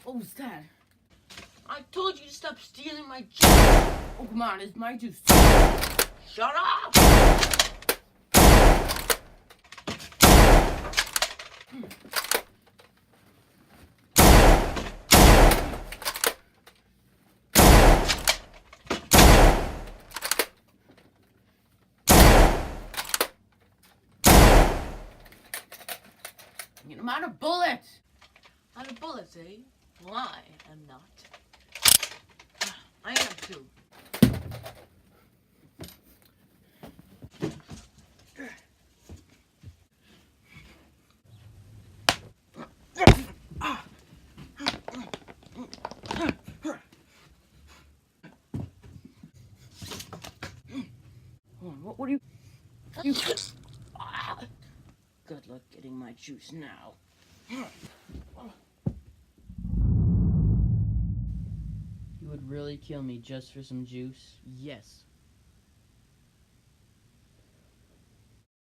What was that? I told you to stop stealing my juice. Oh, come on, it's my juice. Shut up! I'm out of bullets. Out of bullets, eh? Well, I am not. I am too. What do you... Good luck getting my juice now. You would really kill me just for some juice? Yes.